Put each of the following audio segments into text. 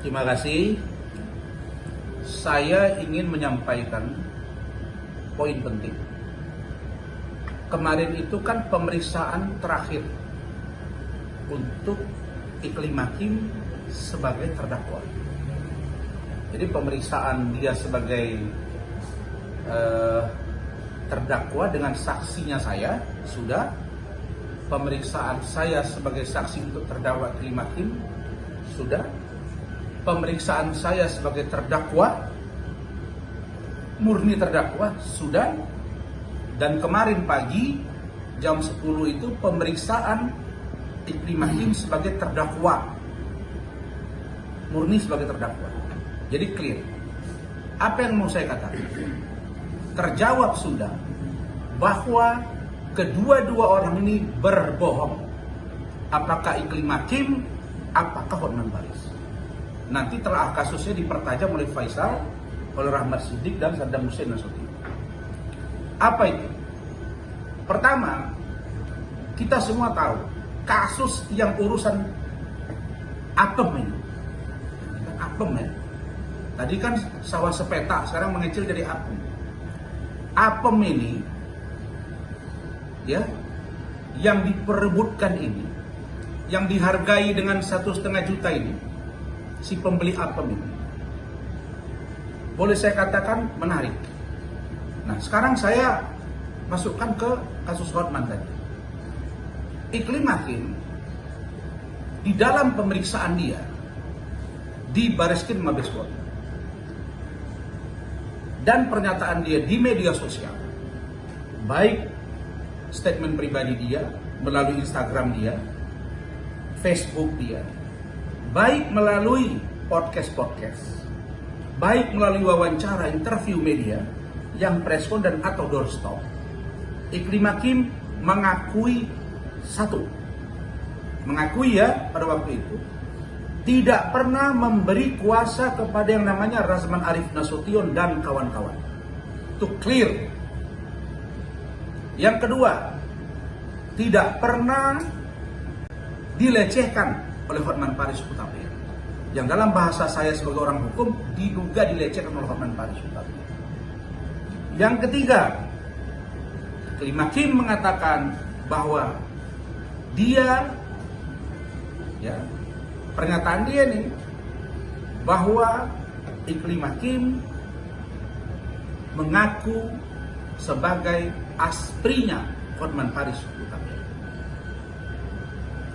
Terima kasih. Saya ingin menyampaikan poin penting. Kemarin itu kan pemeriksaan terakhir untuk Iklim Hakim sebagai terdakwa. Jadi pemeriksaan dia sebagai terdakwa dengan saksinya saya sudah. Pemeriksaan saya sebagai saksi untuk terdakwa Iklim Hakim sudah. Pemeriksaan saya sebagai terdakwa, murni terdakwa, sudah. Dan kemarin pagi jam 10 itu pemeriksaan Iklim Hakim sebagai terdakwa, murni sebagai terdakwa. Jadi clear. Apa yang mau saya katakan? Terjawab sudah bahwa kedua-dua orang ini berbohong. Apakah Iklim Hakim, apakah Hotman Paris? Nanti telah kasusnya dipertajam oleh Faisal, oleh Rahmat Siddiq dan Saddam Hussein Nasution. Apa itu? Pertama, kita semua tahu kasus yang urusan apem ini. Apem ya. Tadi kan sawah sepeta, sekarang mengecil jadi apem. Apem ini ya, yang diperebutkan ini, yang dihargai dengan 1,5 juta ini, si pembeli apem ini, boleh saya katakan menarik. Nah, sekarang saya masukkan ke kasus Hotman tadi. Iklim Hakim di dalam pemeriksaan dia di Bareskrim Mabes Polri dan pernyataan dia di media sosial, baik statement pribadi dia melalui Instagram dia, Facebook dia, baik melalui podcast, baik melalui wawancara, interview media yang preskon dan atau doorstop, Iklim Hakim mengakui ya pada waktu itu tidak pernah memberi kuasa kepada yang namanya Razman Arif Nasution dan kawan-kawan. Itu clear. Yang kedua, tidak pernah dilecehkan oleh Hotman Paris Hutapea, yang dalam bahasa saya sebagai orang hukum diduga dilecehkan oleh Hotman Paris Hutapea. Yang ketiga, Iklim Hakim mengatakan bahwa dia, ya, pernyataan dia nih, bahwa Iklim Hakim mengaku sebagai asprinya Hotman Paris Hutapea.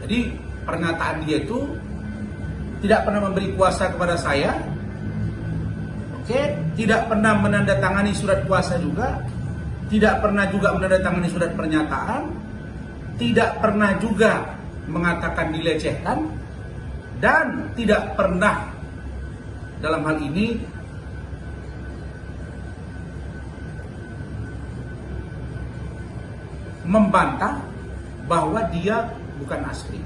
Jadi pernyataan dia itu tidak pernah memberi kuasa kepada saya, tidak pernah menandatangani surat kuasa juga, tidak pernah juga menandatangani surat pernyataan, tidak pernah juga mengatakan dilecehkan, dan tidak pernah dalam hal ini membantah bahwa dia bukan asli.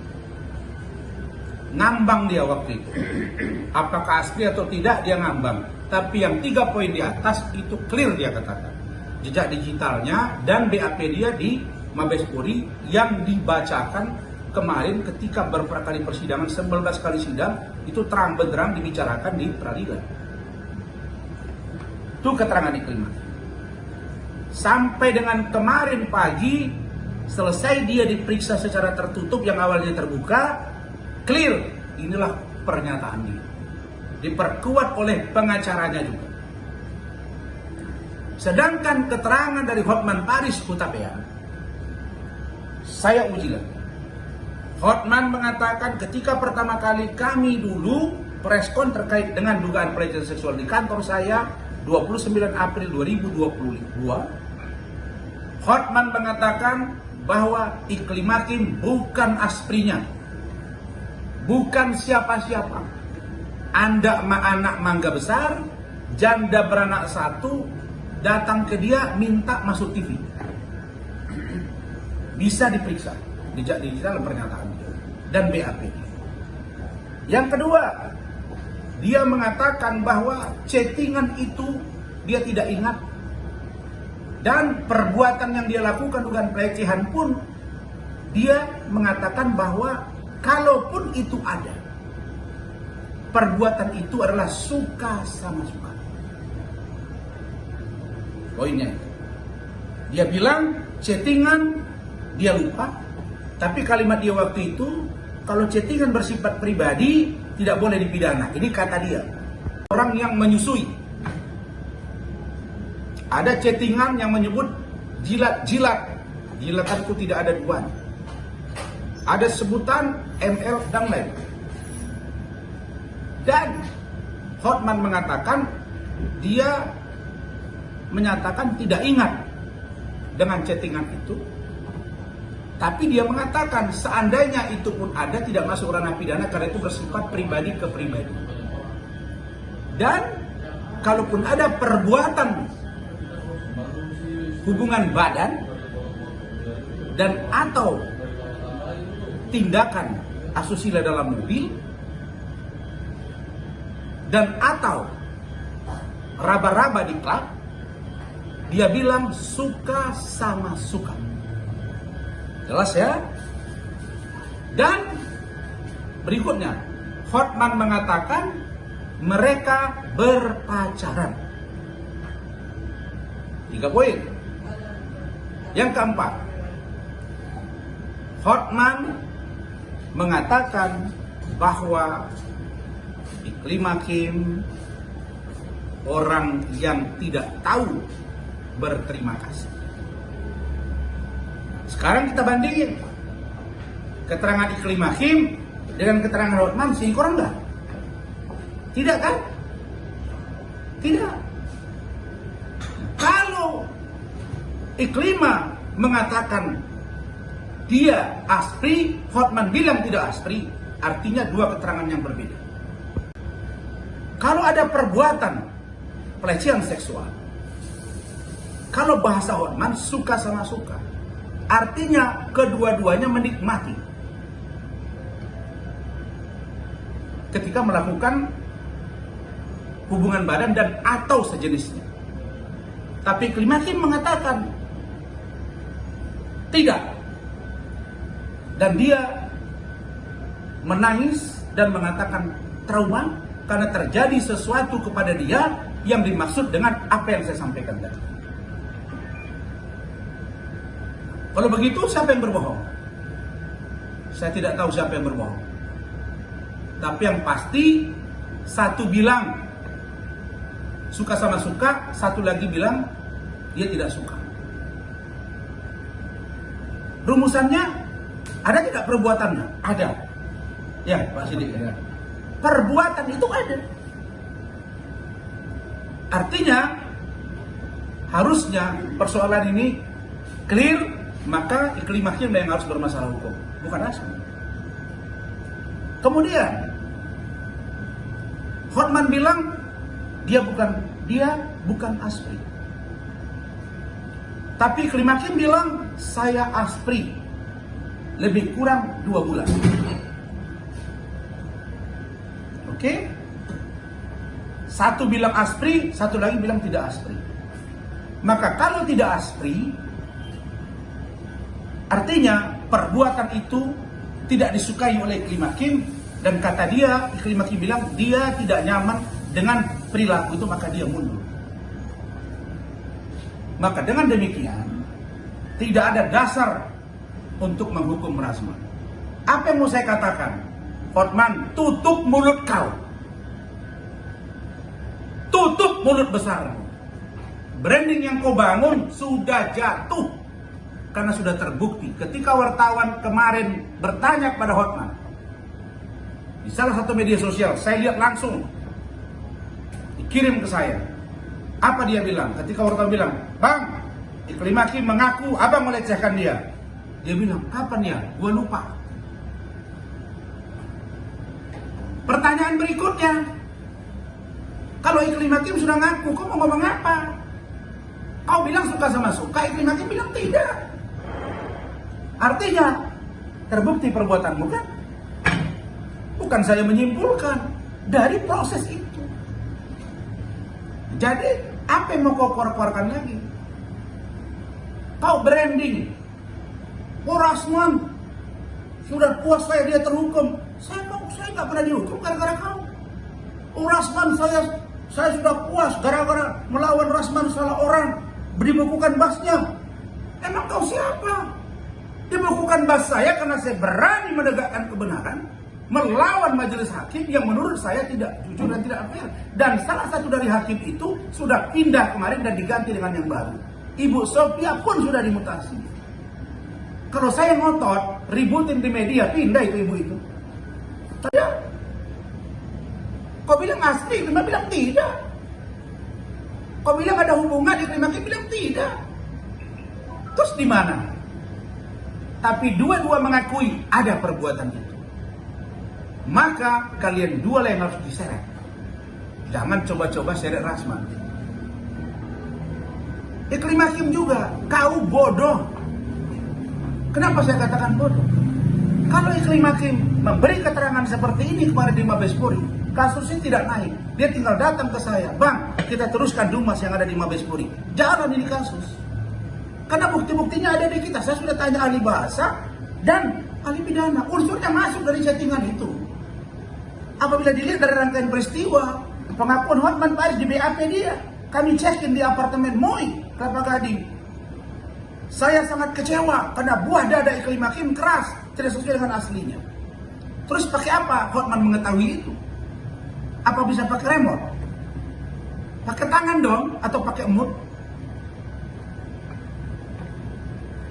Ngambang dia waktu itu. Apakah asli atau tidak dia ngambang. Tapi yang 3 poin di atas itu clear dia katakan. Jejak digitalnya dan BAP dia di Mabes Polri yang dibacakan kemarin ketika beberapa kali persidangan, 19 kali sidang, itu terang benderang dibicarakan di peradilan. Itu keterangan Iklim Hakim. Sampai dengan kemarin pagi, selesai dia diperiksa secara tertutup yang awalnya terbuka, clear, inilah pernyataan dia. Diperkuat oleh pengacaranya juga. Sedangkan keterangan dari Hotman Paris Hutapea, saya uji lagi. Hotman mengatakan ketika pertama kali kami dulu preskon terkait dengan dugaan pelecehan seksual di kantor saya 29 April 2022, Hotman mengatakan bahwa Iklim Hakim bukan asprinya, bukan siapa-siapa. Anda anak mangga besar, janda beranak 1, datang ke dia minta masuk TV. Bisa diperiksa jejak digital pernyataan dia dan BAP. Yang kedua, dia mengatakan bahwa chattingan itu dia tidak ingat, dan perbuatan yang dia lakukan bukan pelecehan pun dia mengatakan bahwa kalaupun itu ada, perbuatan itu adalah suka sama suka. Poinnya itu. Dia bilang chattingan dia lupa, tapi kalimat dia waktu itu, kalau chattingan bersifat pribadi tidak boleh dipidana. Ini kata dia. Orang yang menyusui. Ada chattingan yang menyebut jilat-jilat. Jilatanku tidak ada duaan. Ada sebutan ML dan lain. Dan Hotman mengatakan dia menyatakan tidak ingat dengan chattingan itu, tapi dia mengatakan seandainya itu pun ada, tidak masuk ranah pidana karena itu bersifat pribadi ke pribadi. Dan kalaupun ada perbuatan hubungan badan dan atau tindakan asusila dalam mobil dan atau raba-raba di klub, dia bilang suka sama suka. Jelas ya? Dan berikutnya, Hotman mengatakan mereka berpacaran. 3 poin. Yang keempat, Hotman mengatakan bahwa Iklim Hakim orang yang tidak tahu berterima kasih. Sekarang kita bandingin keterangan Iklim Hakim dengan keterangan Hotman, sinkron enggak? Tidak kan? Tidak. Kalau Iklima mengatakan dia aspri, Hotman bilang tidak aspri, artinya 2 keterangan yang berbeda. Kalau ada perbuatan pelecehan seksual, kalau bahasa Hotman suka sama suka, artinya kedua-duanya menikmati ketika melakukan hubungan badan dan atau sejenisnya. Tapi Iklim Hakim mengatakan tidak, dan dia menangis dan mengatakan trauma karena terjadi sesuatu kepada dia yang dimaksud dengan apa yang saya sampaikan tadi. Kalau begitu, siapa yang berbohong? Saya tidak tahu siapa yang berbohong. Tapi yang pasti, satu bilang suka sama suka, satu lagi bilang dia tidak suka. Rumusannya, ada tidak perbuatannya? Ada. Ya, Pak Sidik. Ya. Perbuatan itu ada. Artinya, harusnya persoalan ini clear, maka Iklim Hakim yang harus bermasalah hukum, bukan Asmi. Kemudian Hotman bilang dia bukan aspri. Tapi Iklim Hakim bilang saya aspri, lebih kurang 2 bulan. Oke? Satu bilang aspri, satu lagi bilang tidak aspri. Maka kalau tidak aspri, artinya perbuatan itu tidak disukai oleh Iklim Hakim, dan kata dia, Iklim Hakim bilang dia tidak nyaman dengan perilaku itu, maka dia mundur. Maka dengan demikian tidak ada dasar untuk menghukum Rasman. Apa yang mau saya katakan? Hotman, tutup mulut kau. Tutup mulut besar. Branding yang kau bangun sudah jatuh. Karena sudah terbukti ketika wartawan kemarin bertanya kepada Hotman di salah satu media sosial, saya lihat langsung dikirim ke saya. Apa dia bilang? Ketika wartawan bilang, "Bang, Iklim Hakim mengaku abang melecehkan dia." Dia bilang, "Kapan ya? Gua lupa." Pertanyaan berikutnya, kalau Iklim Hakim sudah ngaku, kau mau ngomong apa? Kau bilang suka sama suka, Iklim Hakim bilang tidak. Artinya terbukti perbuatanmu kan? Bukan saya menyimpulkan, dari proses itu. Jadi apa yang mau kau keluarkan lagi? Kau branding, oh Rasman sudah puas saya dia terhukum. Saya nggak pernah dihukum gara-gara kau. Rasman saya sudah puas gara-gara melawan Rasman salah orang, dibekukan basnya. Emang kau siapa? Dibekukan bas saya karena saya berani menegakkan kebenaran, melawan majelis hakim yang menurut saya tidak jujur dan tidak fair. Dan salah satu dari hakim itu sudah pindah kemarin dan diganti dengan yang baru. Ibu Sophia pun sudah dimutasi. Kalau saya ngotot, ributin di media, pindah itu ibu itu. Tidak. Kau bilang asli, Ikrima bilang tidak. Kau bilang ada hubungan, Ikrima bilang tidak. Terus di mana? Tapi dua-dua mengakui ada perbuatan itu. Maka kalian dua yang harus diseret. Jangan coba-coba seret Rasman. Iklim Hakim juga, kau bodoh. Kenapa saya katakan bodoh? Kalau Iklim Hakim memberi keterangan seperti ini kemarin di Mabespori, kasusnya tidak naik. Dia tinggal datang ke saya, Bang, kita teruskan Dumas yang ada di Mabespori. Jalan ini kasus. Karena bukti-buktinya ada di kita. Saya sudah tanya ahli bahasa dan ahli pidana. Unsurnya masuk dari settingan itu. Apabila dilihat dari rangkaian peristiwa, pengakuan Hotman Paris di BAP dia, kami cekin di apartemen Moi, Kelapa Gading. Saya sangat kecewa karena buah dada Iklim Hakim keras, tidak sesuai dengan aslinya. Terus pakai apa Hotman mengetahui itu? Apa bisa pakai remote? Pakai tangan dong atau pakai mood?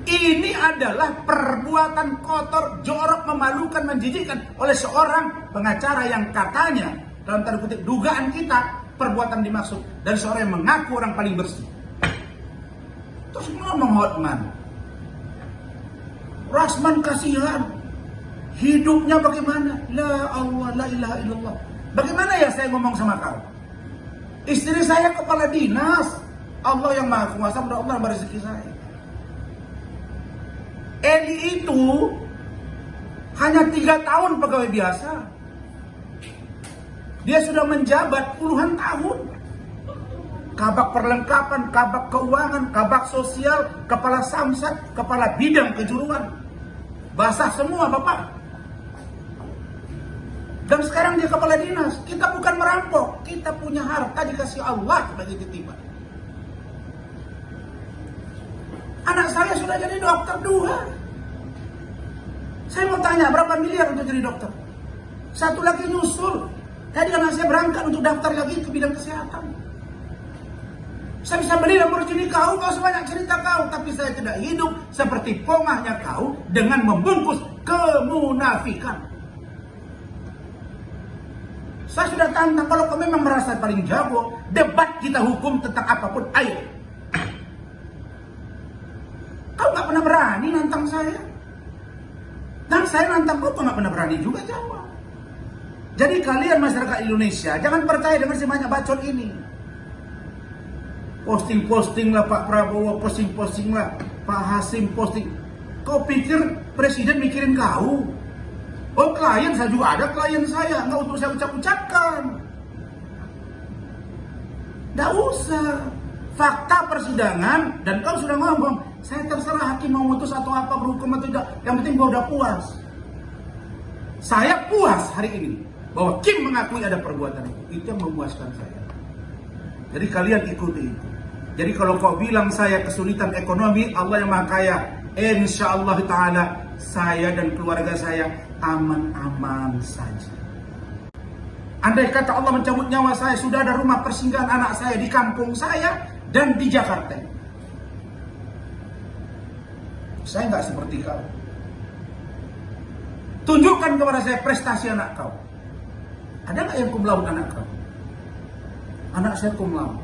Ini adalah perbuatan kotor, jorok, memalukan, menjijikkan oleh seorang pengacara yang katanya, dalam tanda kutip, dugaan kita, perbuatan dimaksud dari seorang yang mengaku orang paling bersih. Terus ngomong Hotman, Rasman kasihan, hidupnya bagaimana? La Allah, la ilaha illallah. Bagaimana ya saya ngomong sama kau? Istri saya kepala dinas, Allah yang maha kuasa, mudah Allah berezeki saya. Eli itu hanya 3 tahun pegawai biasa. Dia sudah menjabat puluhan tahun. Kabak perlengkapan, kabak keuangan, kabak sosial, kepala samsat, kepala bidang kejuruan. Basah semua Bapak. Dan sekarang dia kepala dinas. Kita bukan merampok, kita punya harta dikasih Allah sebagai titipan. Anak saya sudah jadi dokter 2. Saya mau tanya berapa miliar untuk jadi dokter? Satu lagi nyusul. Tadi anak saya berangkat untuk daftar lagi ke bidang kesehatan. Saya bisa beli Lamborghini kau sebanyak cerita kau. Tapi saya tidak hidup seperti pongahnya kau dengan membungkus kemunafikan. Saya sudah tantang, kalau kau memang merasa paling jago, debat kita hukum tentang apapun, ayo. Kau gak pernah berani nantang saya. Dan saya nantang kau gak pernah berani juga jawab. Jadi kalian masyarakat Indonesia, jangan percaya dengan si banyak bacot ini. Posting-posting lah Pak Prabowo, posting-posting lah Pak Hasim, posting. Kau pikir presiden mikirin kau? Oh klien, saya juga ada klien saya, nggak untuk saya ucap-ucapkan. Nggak usah. Fakta persidangan, dan kau sudah ngomong, saya terserah hakim mau memutus atau apa, berhukum atau tidak, yang penting gua udah puas. Saya puas hari ini bahwa Kim mengakui ada perbuatan itu yang memuaskan saya. Jadi kalian ikuti itu. Jadi kalau kau bilang saya kesulitan ekonomi, Allah yang Maha Kaya, insya Allah Ta'ala saya dan keluarga saya aman-aman saja. Andai kata Allah mencabut nyawa saya, sudah ada rumah persinggahan anak saya di kampung saya dan di Jakarta. Saya nggak seperti kau. Tunjukkan kepada saya prestasi anak kau. Ada nggak yang cum laude anak kau? Anak saya cum laude.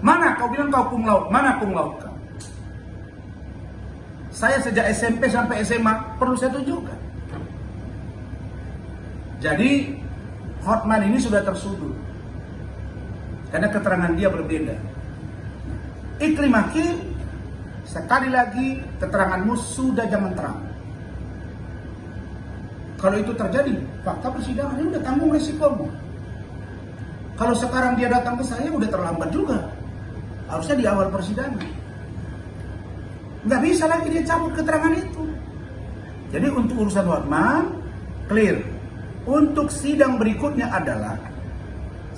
Mana kau bilang kau cum laude? Mana cum laude kau? Saya sejak SMP sampai SMA perlu saya tunjukkan. Jadi Hotman ini sudah tersudut karena keterangan dia berbeda. Iklim Hakim, sekali lagi keteranganmu sudah jangan terang. Kalau itu terjadi, fakta persidangan ini udah tanggung resikomu. Kalau sekarang dia datang ke saya udah terlambat juga. Harusnya di awal persidangan. Nggak bisa lagi dia cabut keterangan itu. Jadi untuk urusan Hotman, clear. Untuk sidang berikutnya adalah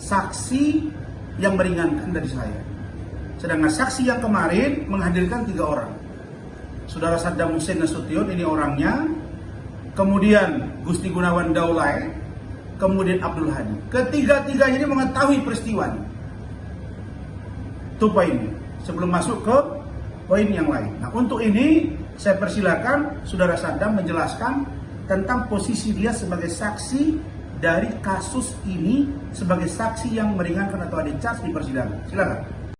saksi yang meringankan dari saya. Sedangkan saksi yang kemarin menghadirkan 3 orang. Saudara Saddam Hussein Nasution, ini orangnya. Kemudian Gusti Gunawan Daulay, kemudian Abdul Hadi. Ketiga-tiganya ini mengetahui peristiwa ini. Itu poinnya. Sebelum masuk ke poin yang lain. Nah, untuk ini saya persilakan Saudara Saddam menjelaskan tentang posisi dia sebagai saksi dari kasus ini, sebagai saksi yang meringankan atau ada charge di persidangan. Silakan.